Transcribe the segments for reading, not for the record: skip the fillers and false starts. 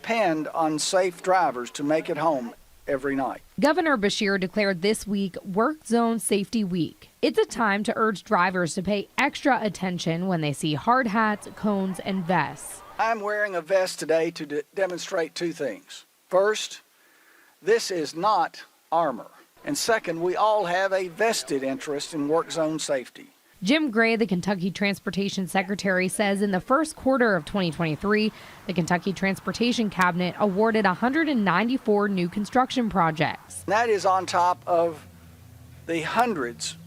depend on safe drivers to make it home every night. Governor Beshear declared this week Work Zone Safety Week. It's a time to urge drivers to pay extra attention when they see hard hats, cones, and vests. I'm wearing a vest today to demonstrate two things. First, this is not armor. And second, we all have a vested interest in work zone safety. Jim Gray, the Kentucky Transportation Secretary, says in the first quarter of 2023, the Kentucky Transportation Cabinet awarded 194 new construction projects. That is on top of the hundreds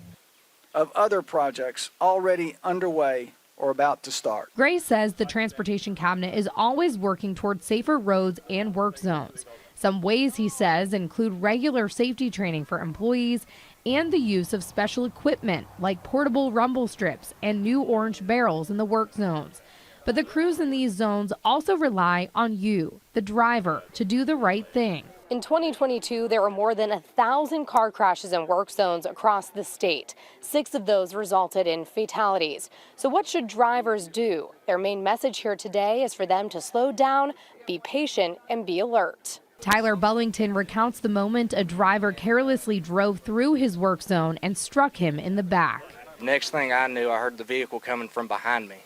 of other projects already underway or about to start. Gray says the Transportation Cabinet is always working toward safer roads and work zones. Some ways, he says, include regular safety training for employees and the use of special equipment like portable rumble strips and new orange barrels in the work zones. But the crews in these zones also rely on you, the driver, to do the right thing. In 2022, there were more than 1,000 car crashes in work zones across the state. 6 of those resulted in fatalities. So what should drivers do? Their main message here today is for them to slow down, be patient, and be alert. Tyler Bullington recounts the moment a driver carelessly drove through his work zone and struck him in the back. Next thing I knew, I heard the vehicle coming from behind me.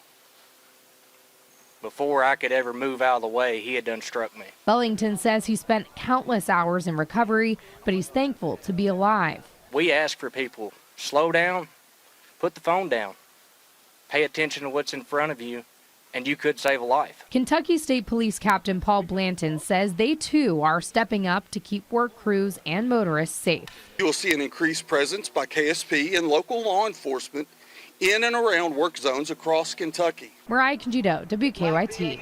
Before I could ever move out of the way, he had done struck me. Bullington says he spent countless hours in recovery, but he's thankful to be alive. We ask for people, slow down, put the phone down, pay attention to what's in front of you, and you could save a life. Kentucky State Police Captain Paul Blanton says they too are stepping up to keep work crews and motorists safe. You will see an increased presence by KSP and local law enforcement in and around work zones across Kentucky. Mariah Congedo, WKYT.